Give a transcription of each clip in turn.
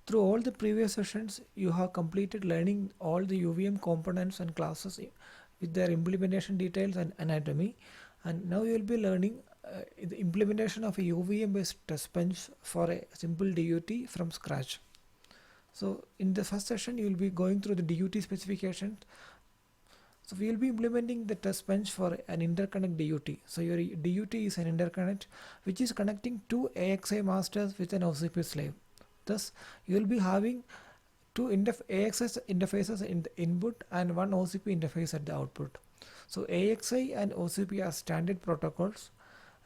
Through all the previous sessions, you have completed learning all the UVM components and classes with their implementation details and anatomy. And now you will be learning the implementation of a UVM based test bench for a simple DUT from scratch. So in the first session, you will be going through the DUT specifications. So we will be implementing the test bench for an interconnect DUT. So your DUT is an interconnect which is connecting two AXI masters with an OCP slave. Thus, you will be having two AXI interfaces in the input and one OCP interface at the output. So AXI and OCP are standard protocols,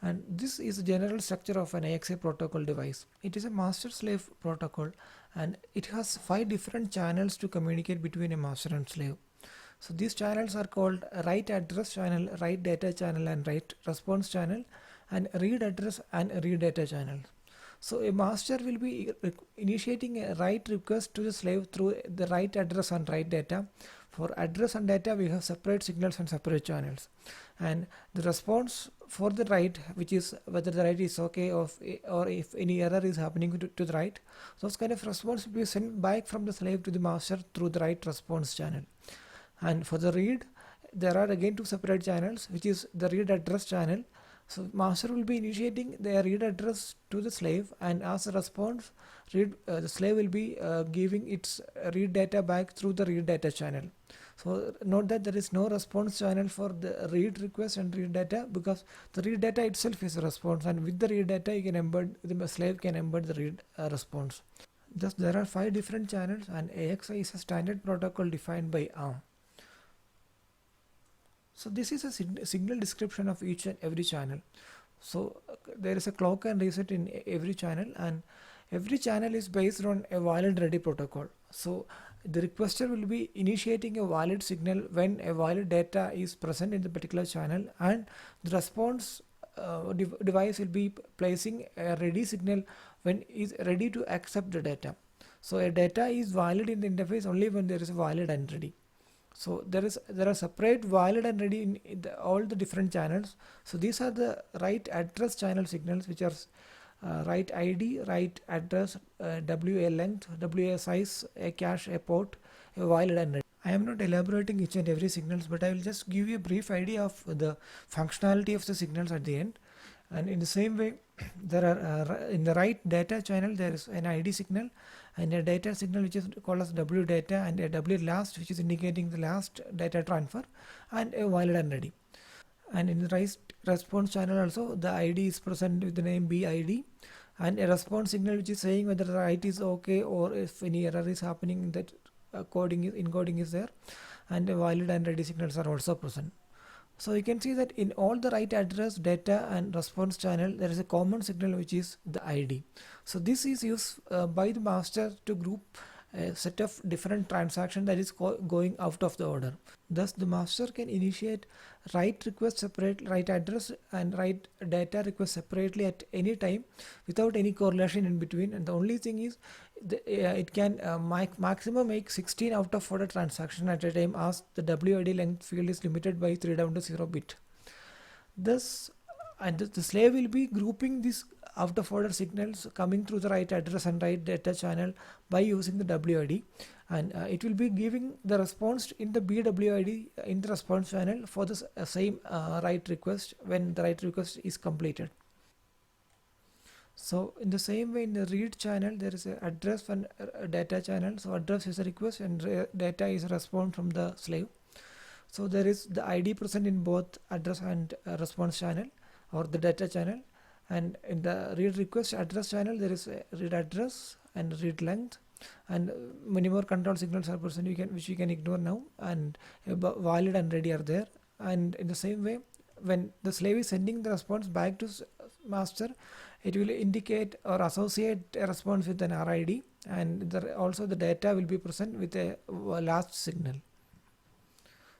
and this is the general structure of an AXI protocol device. It is a master-slave protocol, and it has 5 different channels to communicate between a master and slave. So these channels are called write address channel, write data channel, and write response channel, and read address and read data channel. So a master will be initiating a write request to the slave through the write address and write data. For address and data, we have separate signals and separate channels. And the response for the write, which is whether the write is okay or if any error is happening to the write, those kind of response will be sent back from the slave to the master through the write response channel. And for the read, there are again 2 separate channels, which is the read address channel. So master will be initiating their read address to the slave, and as a response, the slave will be giving its read data back through the read data channel. So note that there is no response channel for the read request and read data, because the read data itself is a response, and with the read data you can embed, the slave can embed the read response. Thus there are 5 different channels, and AXI is a standard protocol defined by ARM. So this is a signal description of each and every channel. So there is a clock and reset in every channel, and every channel is based on a valid ready protocol. So the requester will be initiating a valid signal when a valid data is present in the particular channel, and the response device will be placing a ready signal when is ready to accept the data. So a data is valid in the interface only when there is a valid and ready. So there are separate valid and ready in all the different channels. So these are the write address channel signals, which are write ID, write address, WA length, WA size, a cache, a port, a valid and ready. I am not elaborating each and every signals, but I will just give you a brief idea of the functionality of the signals at the end. And in the same way, there are in the write data channel there is an ID signal and a data signal which is called as W data, and a W last, which is indicating the last data transfer, and a valid and ready. And in the write response channel also, the ID is present with the name BID, and a response signal which is saying whether the write is okay or if any error is happening, that encoding is there, and a valid and ready signals are also present. So you can see that in all the write address, data and response channel, there is a common signal which is the ID. So this is used by the master to group a set of different transactions that is going out of the order. Thus the master can initiate write request separate, write address and write data request separately at any time without any correlation in between, and the only thing is it can maximum make 16 out of order transaction at a time, as the WID length field is limited by 3 down to 0 bit. Thus, and the slave will be grouping these out of order signals coming through the write address and write data channel by using the WID, and it will be giving the response in the BWID in the response channel for the same write request when the write request is completed. So in the same way, in the read channel there is a address and data channel. So address is a request and data is a response from the slave. So there is the ID present in both address and response channel or the data channel, and in the read request address channel there is a read address and read length, and many more control signals are present which we can ignore now, and valid and ready are there. And in the same way, when the slave is sending the response back to master, it will indicate or associate a response with an RID, and also the data will be present with a last signal.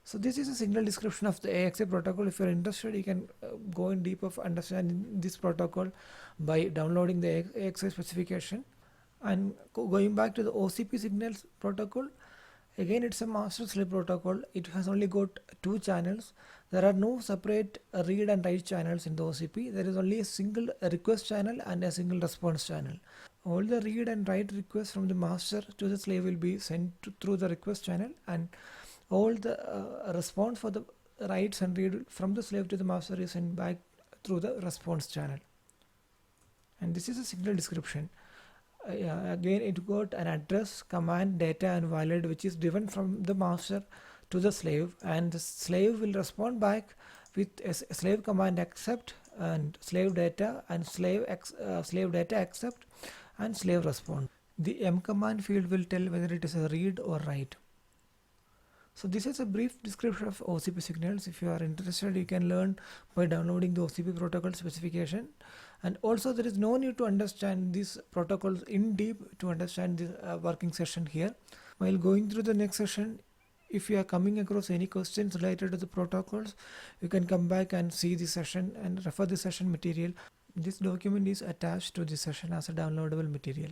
So this is a signal description of the AXI protocol. If you're interested, you can go in deep of understanding this protocol by downloading the AXI specification. And going back to the OCP signals protocol, again it's a master slave protocol. It has only got 2 channels. There are no separate read and write channels in the OCP. There is only a single request channel and a single response channel. All the read and write requests from the master to the slave will be sent through the request channel, and all the response for the writes and read from the slave to the master is sent back through the response channel. And this is a signal description. Yeah, again it got an address, command, data and valid, which is driven from the master to the slave, and the slave will respond back with a slave command accept and slave data and slave data accept and slave respond. The M command field will tell whether it is a read or write. So this is a brief description of OCP signals. If you are interested, you can learn by downloading the OCP protocol specification. And also there is no need to understand these protocols in deep to understand this working session here. While going through the next session, if you are coming across any questions related to the protocols, you can come back and see the session and refer the session material. This document is attached to this session as a downloadable material.